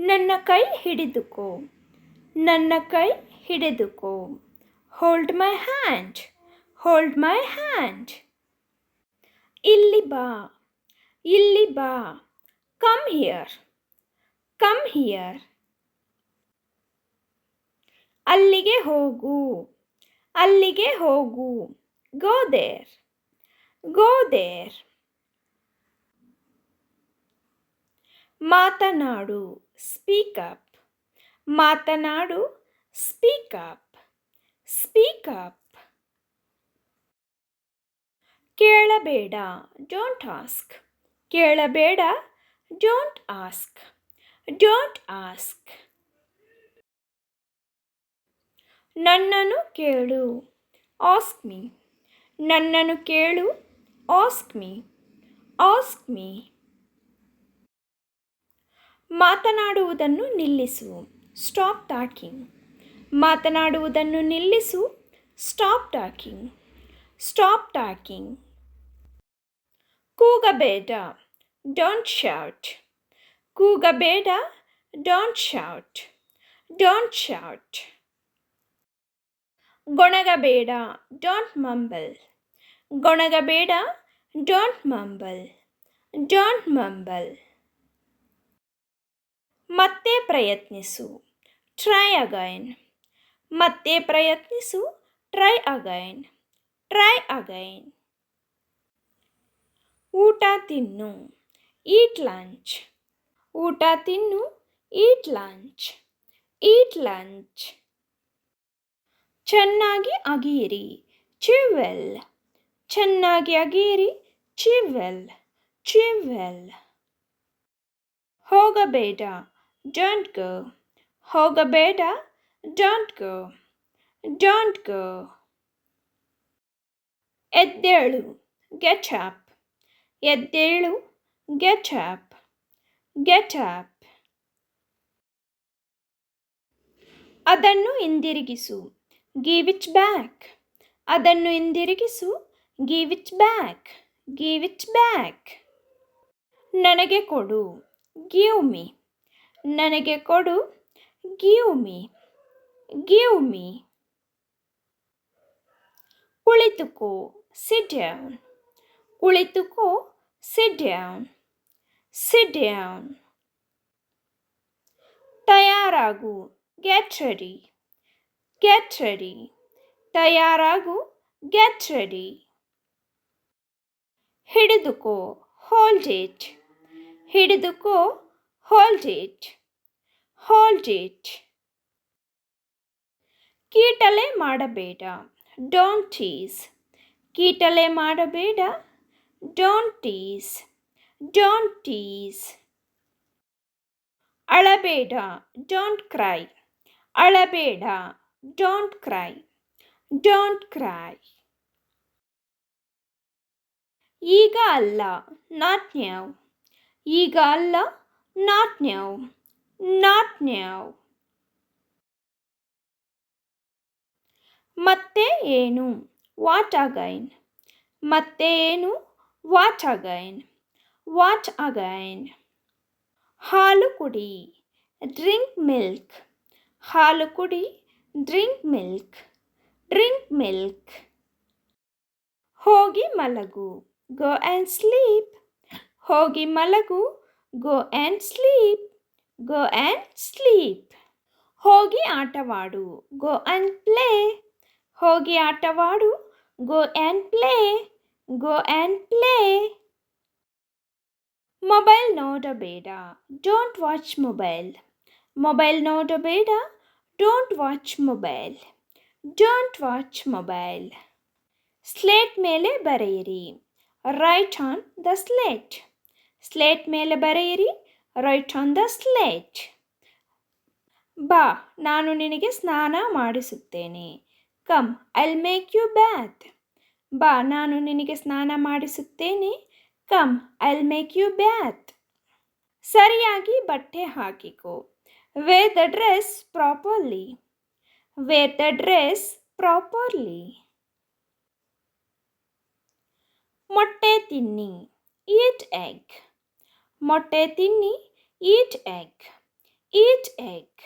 ನನ್ನ ಕೈ ಹಿಡಿದುಕೋ, ನನ್ನ ಕೈ ಹಿಡಿದುಕೋ. Hold my hand, hold my hand. ಇಲ್ಲಿ ಬಾ, ಇಲ್ಲಿ ಬಾ. Come here, come here. ಅಲ್ಲಿಗೆ ಹೋಗು, ಅಲ್ಲಿಗೆ ಹೋಗು. Go there, go there. ಮಾತನಾಡು, ಸ್ಪೀಕ್ ಅಪ್, ಮಾತನಾಡು, ಸ್ಪೀಕ್ ಅಪ್, ಸ್ಪೀಕ್ ಅಪ್. ಕೇಳಬೇಡ, ಡೋಂಟ್ ಆಸ್ಕ್, ಕೇಳಬೇಡ, ಡೋಂಟ್ ಆಸ್ಕ್, ಡೋಂಟ್ ಆಸ್ಕ್. ನನ್ನನ್ನು ಕೇಳು, ಆಸ್ಕ್ ಮೀ, ನನ್ನನ್ನು ಕೇಳು, ಆಸ್ಕ್ ಮೀ, ಆಸ್ಕ್ ಮೀ. ಮಾತನಾಡುವುದನ್ನು ನಿಲ್ಲಿಸು, ಸ್ಟಾಪ್ ಟಾಕಿಂಗ್, ಮಾತನಾಡುವುದನ್ನು ನಿಲ್ಲಿಸು, ಸ್ಟಾಪ್ ಟಾಕಿಂಗ್, ಸ್ಟಾಪ್ ಟಾಕಿಂಗ್. ಕೂಗಬೇಡ, ಡೋಂಟ್ ಶೌಟ್, ಕೂಗಬೇಡ, ಡೋಂಟ್ ಶೌಟ್, ಡೋಂಟ್ ಶೌಟ್. ಗೊಣಗಬೇಡ, ಡೋಂಟ್ ಮಂಬಲ್, ಗೊಣಗಬೇಡ, ಡೋಂಟ್ ಮಂಬಲ್, ಡೋಂಟ್ ಮಂಬಲ್. ಮತ್ತೆ ಪ್ರಯತ್ನಿಸು, ಟ್ರೈ ಅಗೈನ್, ಮತ್ತೆ ಪ್ರಯತ್ನಿಸು, ಟ್ರೈ ಅಗೈನ್, ಟ್ರೈ ಅಗೈನ್. ಊಟ ತಿನ್ನು, ಈಟ್ ಲಂಚ್, ಊಟ ತಿನ್ನು, ಈಟ್ ಲಂಚ್, ಈಟ್ ಲಂಚ್. ಚೆನ್ನಾಗಿ ಅಗಿಯಿರಿ, ಚೀವ್ ವೆಲ್, ಚೆನ್ನಾಗಿ ಅಗಿಯಿರಿ, ಚೀವ್ ವೆಲ್, ಚೀವ್ ವೆಲ್. ಹೋಗಬೇಡ, ಡೋಂಟ್ ಗೋ, ಹೋಗಬೇಡ, ಡೋಂಟ್ ಗೋ, ಡೋಂಟ್ ಗೋ. ಎದ್ದೇಳು, ಗೆಟ್ ಅಪ್, ಎದ್ದೇಳು, ಗೆಟ್ ಅಪ್, ಗೆಟ್ ಅಪ್. ಅದನ್ನು ಹಿಂದಿರುಗಿಸು, ಗಿವ್ ಇಟ್ ಬ್ಯಾಕ್, ಅದನ್ನು ಹಿಂದಿರುಗಿಸು, give it back, give it back. ನನಗೆ ಕೊಡು, ಗಿವ್ ಮೀ, ನನಗೆ ಕೊಡು, ಗಿವ್ ಮೀ, ಗಿವ್ ಮೀ. ಕುಳಿತುಕೋ, ಸಿಟ್ ಡೌನ್, ಕುಳಿತುಕೋ, ಸಿಟ್ ಡೌನ್, ಸಿಟ್ ಡೌನ್. ತಯಾರಾಗು, ಗೆಟ್ ರೆಡಿ, ಗೆಟ್ ರೆಡಿ, ತಯಾರಾಗು, ಗೆಟ್ ರೆಡಿ. ಹಿಡಿದುಕೋ, ಹೋಲ್ಡ್ ಇಟ್, ಹಿಡಿದುಕೋ, ಹೋಲ್ಡ್ ಇಟ್, ಹೋಲ್ಡ್ ಇಟ್. ಕೀಟಲೆ ಮಾಡಬೇಡ, ಡೋಂಟ್ ಟೀಸ್, ಕೀಟಲೆ ಮಾಡಬೇಡ, ಡೋಂಟ್ ಟೀಸ್, ಡೋಂಟ್ ಟೀಸ್. ಅಳಬೇಡ, ಡೋಂಟ್ ಕ್ರೈ, ಅಳಬೇಡ, ಡೋಂಟ್ ಕ್ರೈ, ಡೋಂಟ್ ಕ್ರೈ. ಈಗ ಅಲ್ಲ, ನಾಟ್ ನ್ಯೌ, ಈಗ ಅಲ್ಲ, ನಾಟ್ ನ್ಯೌ, ನಾಟ್ ನ್ಯೌ. ಮತ್ತೆ ಏನು, ವಾಟ್ ಅಗೈನ್, ಮತ್ತೆ ಏನು, ವಾಟ್ ಅಗೈನ್, ವಾಟ್ ಅಗೈನ್. ಹಾಲು ಕುಡಿ, ಡ್ರಿಂಕ್ ಮಿಲ್ಕ್, ಹಾಲು ಕುಡಿ, ಡ್ರಿಂಕ್ ಮಿಲ್ಕ್, ಡ್ರಿಂಕ್ ಮಿಲ್ಕ್. ಹೋಗಿ ಮಲಗು, ಗೋ ಆ್ಯಂಡ್ ಸ್ಲೀಪ್, ಹೋಗಿ ಮಲಗು, go and sleep, go and sleep. ಹೋಗಿ ಆಟವಾಡು, ಗೋ ಆ್ಯಂಡ್ ಪ್ಲೇ, ಹೋಗಿ ಆಟವಾಡು, go and play, go and play. Mobile ನೋಡಬೇಡ, ಡೋಂಟ್ ವಾಚ್ ಮೊಬೈಲ್, ಮೊಬೈಲ್ ನೋಡಬೇಡ, don't watch mobile, don't watch mobile. Slate ಮೇಲೆ ಬರೆಯಿರಿ, write on the slate, slate ಮೇಲೆ ಬರೆಯಿರಿ, ರೈಟ್ ಆನ್ ದ ಸ್ಲೇಟ್. ಬಾ, ನಾನು ನಿನಗೆ ಸ್ನಾನ ಮಾಡಿಸುತ್ತೇನೆ, come I'll make you bath, ಬಾ, ನಾನು ನಿನಗೆ ಸ್ನಾನ ಮಾಡಿಸುತ್ತೇನೆ, come I'll make you bath. ಸರಿಯಾಗಿ ಬಟ್ಟೆ ಹಾಕಿಕೋ, wear the dress properly, wear the dress properly. ಮೊಟ್ಟೆ ತಿನ್ನಿ, ಈಟ್ ಎಗ್, ಮೊಟ್ಟೆ ತಿನ್ನಿ, ಈಟ್ ಎಗ್, ಈಟ್ ಎಗ್.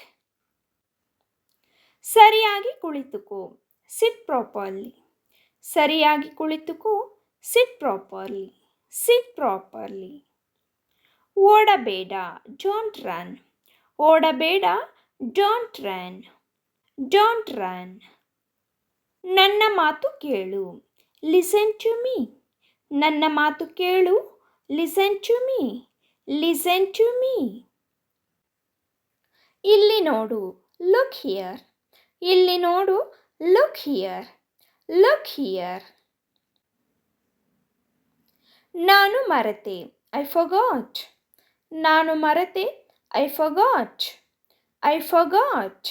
ಸರಿಯಾಗಿ ಕುಳಿತುಕೋ. Sit properly. ಸರಿಯಾಗಿ ಕುಳಿತುಕೋ. Sit properly. Sit properly. ಓಡಬೇಡ. Don't run. ಓಡಬೇಡ. Don't run. Don't run. ನನ್ನ ಮಾತು ಕೇಳು. Listen to me. ನನ್ನ ಮಾತು ಕೇಳು. Listen to me. Listen to me. ಇಲ್ಲಿ ನೋಡು. Look here. ಇಲ್ಲಿ ನೋಡು. Look here. Look here. ನಾನು ಮರೆತೆ. I forgot. ನಾನು ಮರೆತೆ. I forgot. I forgot.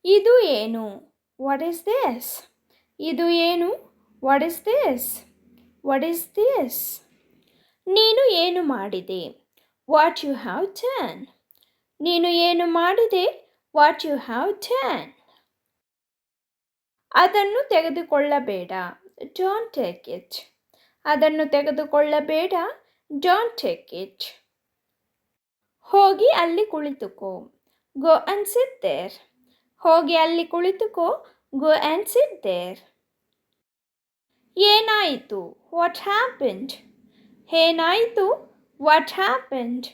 ಇದು ಏನು? What is this? ಇದು ಏನು? What is this? What is this? ನೀನು ಏನು ಮಾಡಿದೆ? What you have done. ನೀನು ಏನು ಮಾಡಿದೆ? What you have done. ಅದನ್ನು ತೆಗೆದುಕೊಳ್ಳಬೇಡ. Don't take it. ಅದನ್ನು ತೆಗೆದುಕೊಳ್ಳಬೇಡ. Don't take it. ಹೋಗಿ ಅಲ್ಲಿ ಕುಳಿತುಕೋ. Go and sit there. ಹೋಗಿ ಅಲ್ಲಿ ಕುಳಿತುಕೋ. Go and sit there. ಏನಾಯಿತು? What happened. ಏನಾಯಿತು? What happened.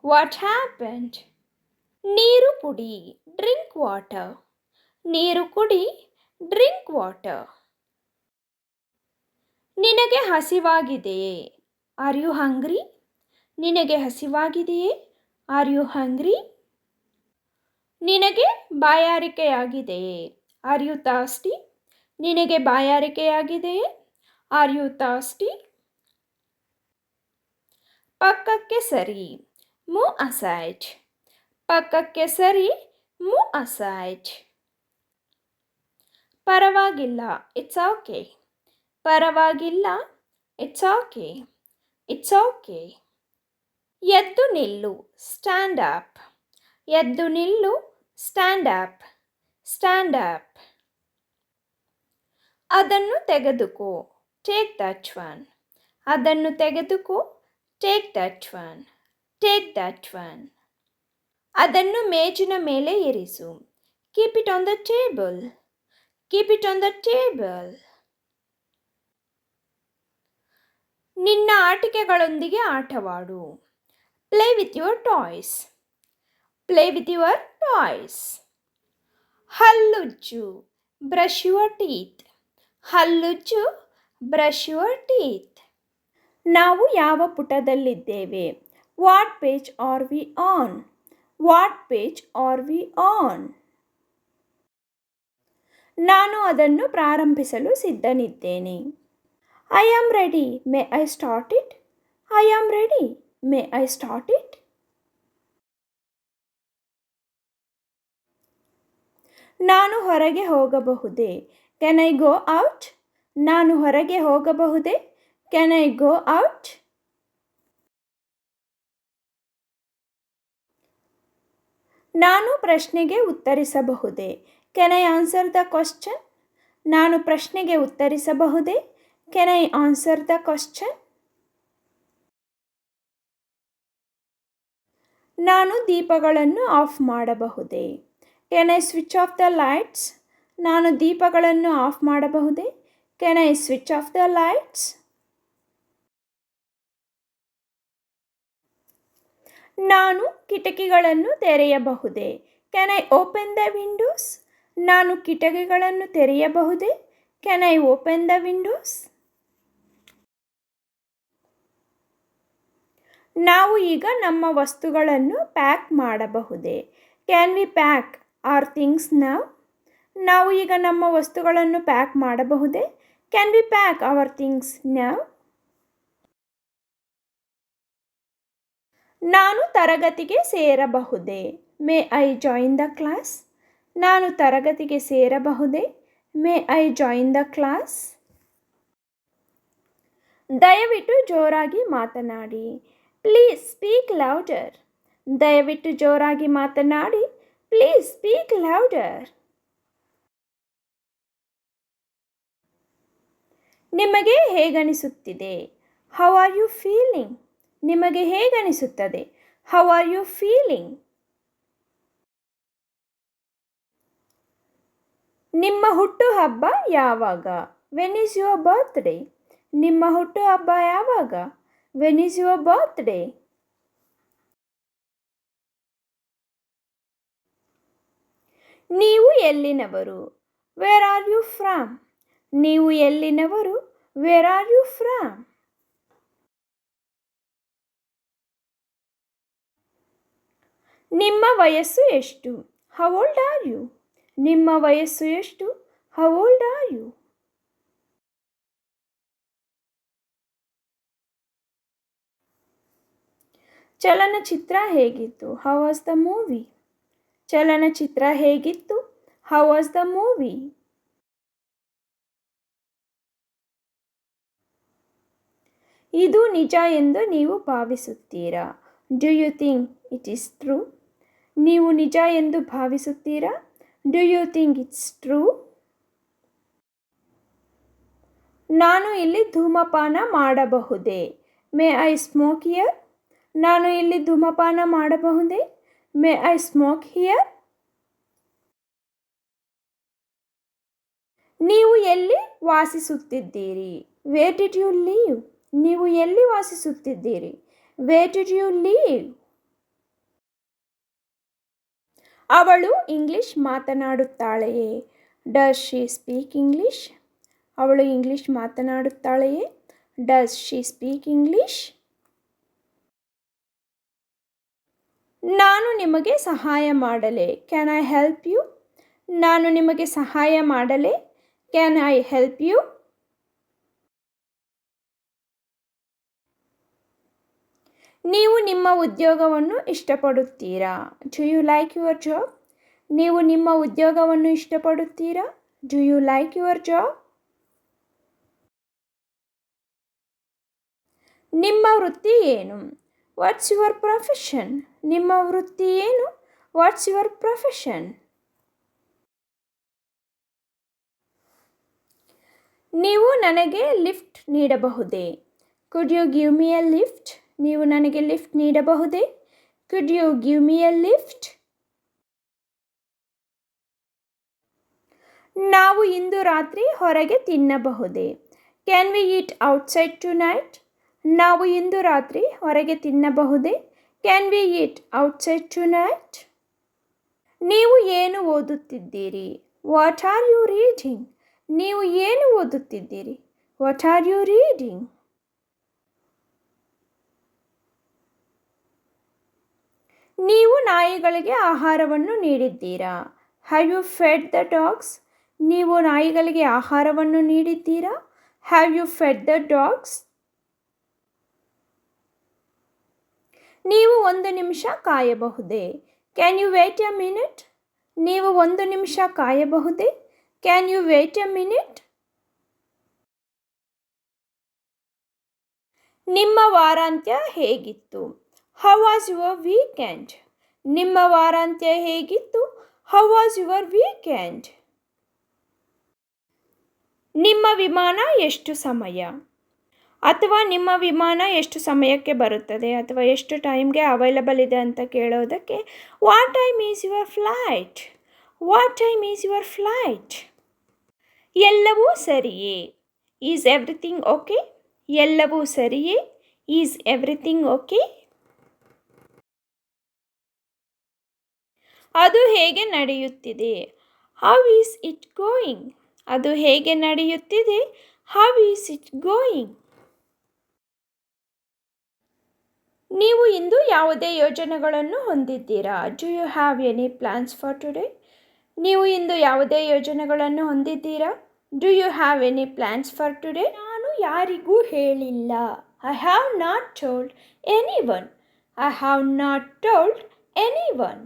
What happened. ನೀರು ಕುಡಿ. Drink water. ನೀರು ಕುಡಿ. Drink water. ನಿನಗೆ ಹಸಿವಾಗಿದೆಯೇ? ಆರ್ ಯು ಹಂಗ್ರಿ? ನಿನಗೆ ಹಸಿವಾಗಿದೆಯೇ? ಆರ್ ಯು ಹಂಗ್ರಿ? ನಿನಗೆ ಬಾಯಾರಿಕೆಯಾಗಿದೆಯೇ? Are you thirsty? ನಿನಗೆ ಬಾಯಾರಿಕೆಯಾಗಿದೆಯೇ? Are you thirsty? ಪಕ್ಕಕ್ಕೆ ಸರಿ. Move aside. ಪಕ್ಕಕ್ಕೆ ಸರಿ. Move aside. ಪರವಾಗಿಲ್ಲ. It's okay. ಪರವಾಗಿಲ್ಲ. It's okay. It's okay. ಎದ್ದು ನಿಲ್ಲು. Stand up. ಎದ್ದು ನಿಲ್ಲು. Stand up. Stand up. ಅದನ್ನು ತೆಗೆದುಕೋ. Take that one. ಅದನ್ನು ತೆಗೆದುಕೋ. Take that one. Take that one. ಅದನ್ನು ಮೇಜಿನ ಮೇಲೆ ಇರಿಸು. Keep it on the table. Keep it on the table. ನಿನ್ನ ಆಟಿಕೆಗಳೊಂದಿಗೆ ಆಟವಾಡು. Play with your toys. Play with your toys. ಹಲ್ಲುಜ್ಜು. Brush your teeth. ಹಲ್ಲುಜ್ಜು. Brush your teeth. ನಾವು ಯಾವ ಪುಟದಲ್ಲಿದ್ದೇವೆ? What page are we on? What page are we on? ನಾನು ಅದನ್ನು ಪ್ರಾರಂಭಿಸಲು ಸಿದ್ಧನಿದ್ದೇನೆ. I am ready. May I start it? I am ready. May I start it? ನಾನು ಹೊರಗೆ ಹೋಗಬಹುದೇ? Can I go out? ನಾನು ಹೊರಗೆ ಹೋಗಬಹುದೇ? Can I go out? ನಾನು ಪ್ರಶ್ನೆಗೆ ಉತ್ತರಿಸಬಹುದೇ? Can I answer the question? ನಾನು ಪ್ರಶ್ನೆಗೆ ಉತ್ತರಿಸಬಹುದೇ? Can I answer the question? ನಾನು ದೀಪಗಳನ್ನು ಆಫ್ ಮಾಡಬಹುದೇ? Can I switch off the lights? ನಾನು ದೀಪಗಳನ್ನು ಆಫ್ ಮಾಡಬಹುದೇ? Can I switch off the lights? ನಾನು ಕಿಟಕಿಗಳನ್ನು ತೆರೆಯಬಹುದೇ? Can I open the windows? ನಾನು ಕಿಟಕಿಗಳನ್ನು ತೆರೆಯಬಹುದೇ? Can I open the windows? ನಾವು ಈಗ ನಮ್ಮ ವಸ್ತುಗಳನ್ನು ಪ್ಯಾಕ್ ಮಾಡಬಹುದೇ? Can we pack our things now? ನಾವು ಈಗ ನಮ್ಮ ವಸ್ತುಗಳನ್ನು ಪ್ಯಾಕ್ ಮಾಡಬಹುದೇ? Can we pack our things now? ನಾನು ತರಗತಿಗೆ ಸೇರಬಹುದೇ? May I join the class? ನಾನು ತರಗತಿಗೆ ಸೇರಬಹುದೇ? May I join the class? ದಯವಿಟ್ಟು ಜೋರಾಗಿ ಮಾತನಾಡಿ. Please speak louder. ದಯವಿಟ್ಟು ಜೋರಾಗಿ ಮಾತನಾಡಿ. Please speak louder. ನಿಮಗೆ ಹೇಗನಿಸುತ್ತಿದೆ? How are you feeling? ನಿಮಗೆ ಹೇಗನಿಸುತ್ತದೆ? How are you feeling? ನಿಮ್ಮ ಹುಟ್ಟುಹಬ್ಬ ಯಾವಾಗ? When is your birthday? ನಿಮ್ಮ ಹುಟ್ಟುಹಬ್ಬ ಯಾವಾಗ? When is your birthday? ನೀವು ಎಲ್ಲಿನವರು? Where are you from? ನೀವು ಎಲ್ಲಿನವರು? Where are you from? ನಿಮ್ಮ ವಯಸ್ಸು ಎಷ್ಟು? How old are you? ನಿಮ್ಮ ವಯಸ್ಸು ಎಷ್ಟು? How old are you? ಚಲನಚಿತ್ರ ಹೇಗಿತ್ತು? How was the movie? ಚಲನಚಿತ್ರ ಹೇಗಿತ್ತು? How was the movie? ಇದು ನಿಜ ಎಂದು ನೀವು ಭಾವಿಸುತ್ತೀರಾ? Do you think it is true? ನೀವು ನಿಜ ಎಂದು ಭಾವಿಸುತ್ತೀರಾ? Do you think it's true? ನಾನು ಇಲ್ಲಿ ಧೂಮಪಾನ ಮಾಡಬಹುದೇ? May I smoke here? ನಾನು ಇಲ್ಲಿ ಧೂಮಪಾನ ಮಾಡಬಹುದೇ? May I smoke here? ನೀವು ಎಲ್ಲಿ ವಾಸಿಸುತ್ತಿದ್ದೀರಿ? Where did you live? ನೀವು ಎಲ್ಲಿ ವಾಸಿಸುತ್ತಿದ್ದೀರಿ? Where did you live? ಅವಳು ಇಂಗ್ಲಿಷ್ ಮಾತನಾಡುತ್ತಾಳೆಯೇ? Does she speak English? ಅವಳು ಇಂಗ್ಲಿಷ್ ಮಾತನಾಡುತ್ತಾಳೆಯೇ? Does she speak English? ನಾನು ನಿಮಗೆ ಸಹಾಯ ಮಾಡಲೇ? Can I help you? ನಾನು ನಿಮಗೆ ಸಹಾಯ ಮಾಡಲೇ? Can I help you? ನೀವು ನಿಮ್ಮ ಉದ್ಯೋಗವನ್ನು ಇಷ್ಟಪಡುತ್ತೀರಾ? Do you like your job? ನೀವು ನಿಮ್ಮ ಉದ್ಯೋಗವನ್ನು ಇಷ್ಟಪಡುತ್ತೀರಾ? Do you like your job? ನಿಮ್ಮ ವೃತ್ತಿ ಏನು? What's your profession? ನಿಮ್ಮ ವೃತ್ತಿ ಏನು? What's your profession? ನೀವು ನನಗೆ ಲಿಫ್ಟ್ ನೀಡಬಹುದೇ? Could you give me a lift? ನೀವು ನನಗೆ ಲಿಫ್ಟ್ ನೀಡಬಹುದೇ? Could you give me a lift? ನಾವು ಇಂದು ರಾತ್ರಿ ಹೊರಗೆ ತಿನ್ನಬಹುದೇ? Can we eat outside tonight? ನಾವು ಇಂದು ರಾತ್ರಿ ಹೊರಗೆ ತಿನ್ನಬಹುದೇ? Can we eat outside tonight? ನೀವು ಏನು ಓದುತ್ತಿದ್ದೀರಿ? What are you reading? ನೀವು ಏನು ಓದುತ್ತಿದ್ದೀರಿ? What are you reading? ನೀವು ನಾಯಿಗಳಿಗೆ ಆಹಾರವನ್ನು ನೀಡಿದ್ದೀರಾ? Have you fed the dogs? ನೀವು ನಾಯಿಗಳಿಗೆ ಆಹಾರವನ್ನು ನೀಡಿದ್ದೀರಾ? Have you fed the dogs? ನೀವು ಒಂದು ನಿಮಿಷ ಕಾಯಬಹುದೇ? Can you wait a minute? ನೀವು ಒಂದು ನಿಮಿಷ ಕಾಯಬಹುದೇ? Can you wait a minute? ನಿಮ್ಮ ವಾರಾಂತ್ಯ ಹೇಗಿತ್ತು? How was your weekend? ನಿಮ್ಮ ವಾರಾಂತ್ಯ ಹೇಗಿತ್ತು? How was your weekend? ನಿಮ್ಮ ವಿಮಾನ ಎಷ್ಟು ಸಮಯ? ಅಥವಾ ನಿಮ್ಮ ವಿಮಾನ ಎಷ್ಟು ಸಮಯಕ್ಕೆ ಬರುತ್ತದೆ ಅಥವಾ ಎಷ್ಟು ಟೈಮ್ಗೆ ಅವೈಲಬಲ್ ಇದೆ ಅಂತ ಕೇಳೋದಕ್ಕೆ what time is your flight? What time is your flight? ಎಲ್ಲವೂ ಸರಿಯೇ? Is everything okay? ಎಲ್ಲವೂ ಸರಿಯೇ? Is everything okay? ಅದು ಹೇಗೆ ನಡೆಯುತ್ತಿದೆ? How is it going? ಅದು ಹೇಗೆ ನಡೆಯುತ್ತಿದೆ? How is it going? ನೀವು ಇಂದು ಯಾವುದೇ ಯೋಜನೆಗಳನ್ನು ಹೊಂದಿದ್ದೀರಾ? Do you have any plans for today? ನೀವು ಇಂದು ಯಾವುದೇ ಯೋಜನೆಗಳನ್ನು ಹೊಂದಿದ್ದೀರಾ? Do you have any plans for today? ನಾನು ಯಾರಿಗೂ ಹೇಳಿಲ್ಲ. I have not told any one. I have not told anyone.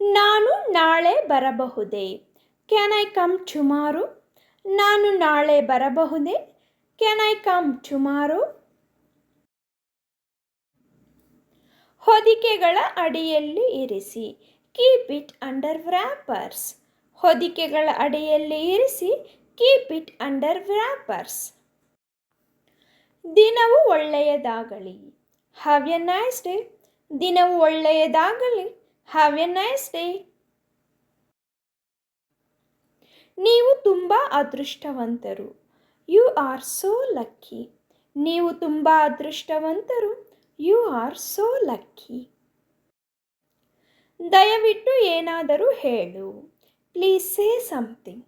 ನಾನು ನಾಳೆ ಬರಬಹುದೇ? Can I come tomorrow? ನಾನು ನಾಳೆ ಬರಬಹುದೇ? Can I come tomorrow? ಹೊದಿಕೆಗಳ ಅಡಿಯಲ್ಲಿ ಇರಿಸಿ. Keep it under wrappers. ಹೊದಿಕೆಗಳ ಅಡಿಯಲ್ಲಿ ಇರಿಸಿ. Keep it under wrappers. ದಿನವು ಒಳ್ಳೆಯದಾಗಲಿ. Have a nice day. ದಿನವು ಒಳ್ಳೆಯದಾಗಲಿ. Have a nice day. ನೀವು ತುಂಬ ಅದೃಷ್ಟವಂತರು. You are so lucky. ನೀವು ತುಂಬ ಅದೃಷ್ಟವಂತರು. You are so lucky. ದಯವಿಟ್ಟು ಏನಾದರೂ ಹೇಳು. Please say something.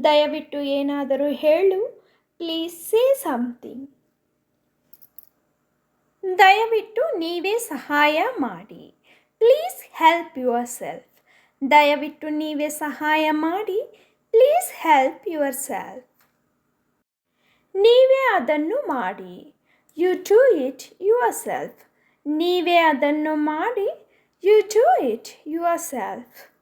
ದಯವಿಟ್ಟು ಏನಾದರೂ ಹೇಳು. Please say something. ದಯವಿಟ್ಟು ನೀವೇ ಸಹಾಯ ಮಾಡಿ. Please help yourself. ದಯವಿಟ್ಟು ನೀವೇ ಸಹಾಯ ಮಾಡಿ. Please help yourself. ನೀವೇ ಅದನ್ನು ಮಾಡಿ. You do it yourself. ನೀವೇ ಅದನ್ನು ಮಾಡಿ. You do it yourself.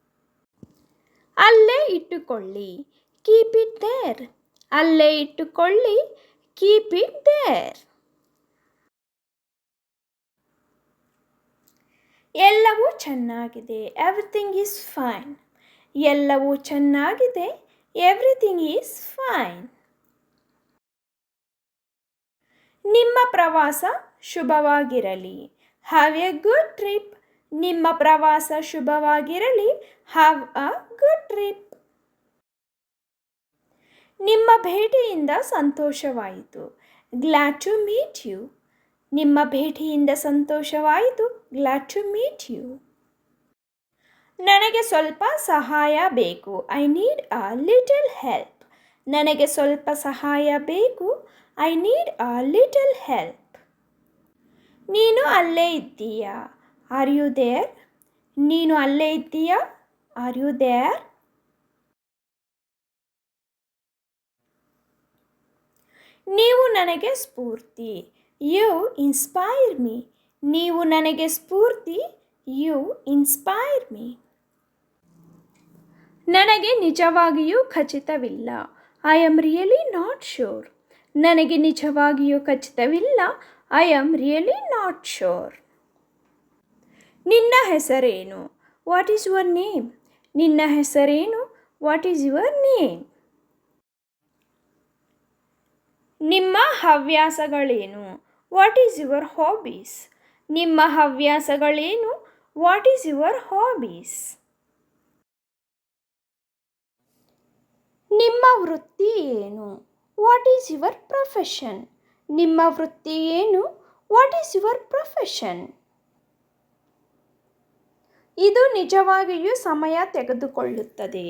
ಅಲ್ಲೇ ಇಟ್ಟುಕೊಳ್ಳಿ. Keep it there. ಅಲ್ಲೇ ಇಟ್ಟುಕೊಳ್ಳಿ. Keep it there. ಎಲ್ಲವೂ ಚೆನ್ನಾಗಿದೆ. Everything is fine. ಎಲ್ಲವೂ ಚೆನ್ನಾಗಿದೆ. Everything is fine. ನಿಮ್ಮ ಪ್ರವಾಸ ಶುಭವಾಗಿರಲಿ. Have a good trip. ನಿಮ್ಮ ಪ್ರವಾಸ ಶುಭವಾಗಿರಲಿ. Have a good trip. ನಿಮ್ಮ ಭೇಟಿಯಿಂದ ಸಂತೋಷವಾಯಿತು. Glad to meet you. ನಿಮ್ಮ ಭೇಟಿಯಿಂದ ಸಂತೋಷವಾಯಿತು. Glad to meet you. ನನಗೆ ಸ್ವಲ್ಪ ಸಹಾಯ ಬೇಕು. I need a little help. ನನಗೆ ಸ್ವಲ್ಪ ಸಹಾಯ ಬೇಕು. I need a little help. ನೀನು ಅಲ್ಲೇ ಇದ್ದೀಯಾ? Are you there? ನೀನು ಅಲ್ಲೇ ಇದ್ದೀಯಾ? Are you there? ನೀವು ನನಗೆ ಸ್ಫೂರ್ತಿ. You inspire me. ನೀವು ನನಗೆ ಸ್ಫೂರ್ತಿ. You inspire me. ನನಗೆ ನಿಜವಾಗಿಯೂ ಖಚಿತವಿಲ್ಲ. I am really not sure. ನನಗೆ ನಿಜವಾಗಿಯೂ ಖಚಿತವಿಲ್ಲ. I am really not sure. ನಿನ್ನ ಹೆಸರೇನು? What is your name? ನಿನ್ನ ಹೆಸರೇನು? What is your name? ನಿಮ್ಮ ಹವ್ಯಾಸಗಳೇನು? What is your hobbies? ನಿಮ್ಮ ಹವ್ಯಾಸಗಳೇನು? What is your hobbies? ನಿಮ್ಮ ವೃತ್ತಿ ಏನು? What is your profession? ನಿಮ್ಮ ವೃತ್ತಿ ಏನು? What is your profession? ಇದು ನಿಜವಾಗಿಯೂ ಸಮಯ ತೆಗೆದುಕೊಳ್ಳುತ್ತದೆ.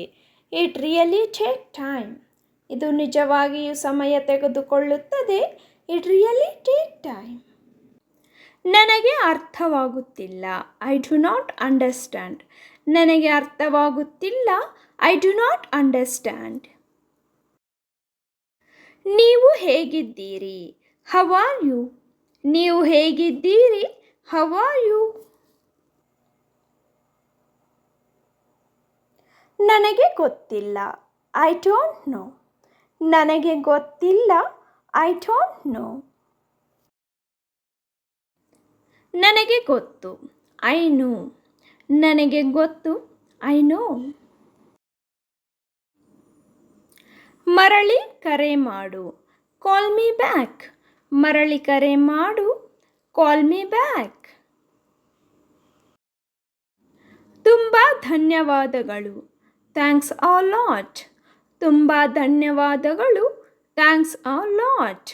It really take time. ಇದು ನಿಜವಾಗಿಯೂ ಸಮಯ ತೆಗೆದುಕೊಳ್ಳುತ್ತದೆ. It really take time. ನನಗೆ ಅರ್ಥವಾಗುತ್ತಿಲ್ಲ. I do not understand. ನನಗೆ ಅರ್ಥವಾಗುತ್ತಿಲ್ಲ. I do not understand. ನೀವು ಹೇಗಿದ್ದೀರಿ? How are you? ನೀವು ಹೇಗಿದ್ದೀರಿ? How are you? ನನಗೆ ಗೊತ್ತಿಲ್ಲ. I don't know. ನನಗೆ ಗೊತ್ತಿಲ್ಲ. I don't know. ನನಗೆ ಗೊತ್ತು. I know. ನನಗೆ ಗೊತ್ತು. I know. ಮರಳಿ ಕರೆ ಮಾಡು. Call me back. ಮರಳಿ ಕರೆ ಮಾಡು. Call me back. ತುಂಬ ಧನ್ಯವಾದಗಳು. Thanks a lot. ತುಂಬ ಧನ್ಯವಾದಗಳು. Thanks a lot.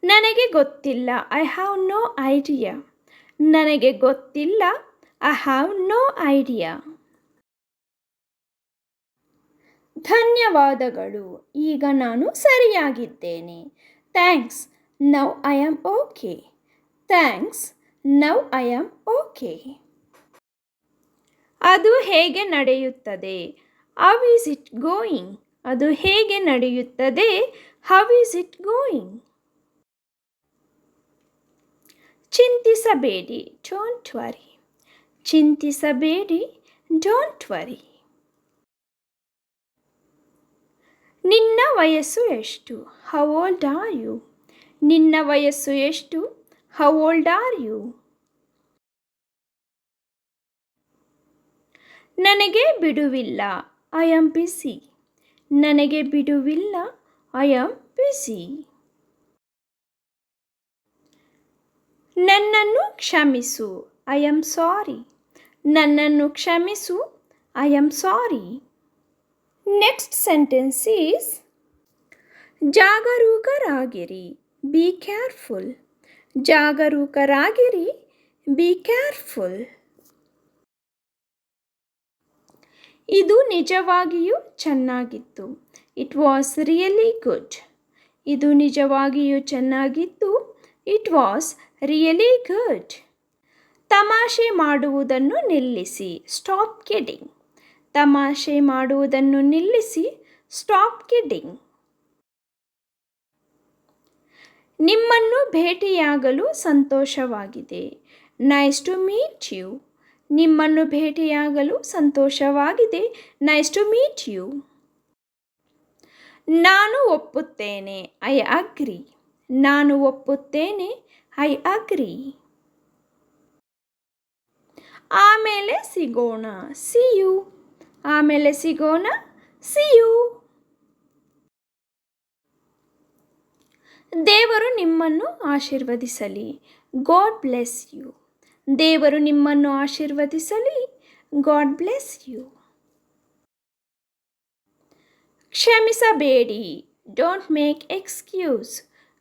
ನನಗೆ ಗೊತ್ತಿಲ್ಲ. I have no idea. ನನಗೆ ಗೊತ್ತಿಲ್ಲ. I have no idea. ಧನ್ಯವಾದಗಳು. ಈಗ ನಾನು ಸರಿಯಾಗಿದ್ದೇನೆ. Thanks. Now I am okay. Thanks. Now I am okay. ಅದು ಹೇಗೆ ನಡೆಯುತ್ತದೆ? How is it going? ಅದು ಹೇಗೆ ನಡೆಯುತ್ತದೆ? How is it going? ಚಿಂತಿಸಬೇಡಿ. Don't worry. ಚಿಂತಿಸಬೇಡಿ. Don't worry. ನಿನ್ನ ವಯಸ್ಸು ಎಷ್ಟು? How old are you? ನಿನ್ನ ವಯಸ್ಸು ಎಷ್ಟು? How old are you? ನನಗೆ ಬಿಡುವಿಲ್ಲ. ಐ ಆಮ್ ಬಿಸಿ. ನನಗೆ ಬಿಡುವಿಲ್ಲ. I am busy. ನನ್ನನ್ನು ಕ್ಷಮಿಸು. I am sorry. ನನ್ನನ್ನು ಕ್ಷಮಿಸು. I am sorry. Next sentence is ಜಾಗರೂಕರಾಗಿರಿ. Be careful. ಜಾಗರೂಕರಾಗಿರಿ. Be careful. ಇದು ನಿಜವಾಗಿಯೂ ಚೆನ್ನಾಗಿತ್ತು. It was really good. ಇದು ನಿಜವಾಗಿಯೂ ಚೆನ್ನಾಗಿತ್ತು. It was really good. ತಮಾಷೆ ಮಾಡುವುದನ್ನು ನಿಲ್ಲಿಸಿ. Stop kidding. ತಮಾಷೆ ಮಾಡುವುದನ್ನು ನಿಲ್ಲಿಸಿ. Stop kidding. ನಿಮ್ಮನ್ನು ಭೇಟಿಯಾಗಲು ಸಂತೋಷವಾಗಿದೆ. Nice to meet you. ನಿಮ್ಮನ್ನು ಭೇಟಿಯಾಗಲು ಸಂತೋಷವಾಗಿದೆ. Nice to meet you. ನಾನು ಒಪ್ಪುತ್ತೇನೆ. I agree. ನಾನು ಒಪ್ಪುತ್ತೇನೆ. I agree. ಆಮೇಲೆ ಸಿಗೋಣ. See you. ಆಮೇಲೆ ಸಿಗೋಣ. See you. ದೇವರು ನಿಮ್ಮನ್ನು ಆಶೀರ್ವದಿಸಲಿ. God bless you. ದೇವರು ನಿಮ್ಮನ್ನು ಆಶೀರ್ವದಿಸಲಿ. God bless you. ಕ್ಷಮಿಸಬೇಡಿ. Don't make excuse.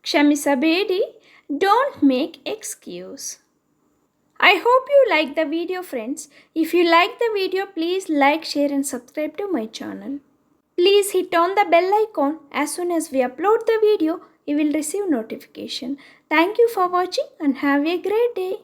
ಕ್ಷಮಿಸಬೇಡಿ. Don't make excuse. I hope you like the video, friends. If you like the video, please like, share and subscribe to my channel. Please hit on the bell icon. As soon as we upload the video, you will receive notification. Thank you for watching and have a great day.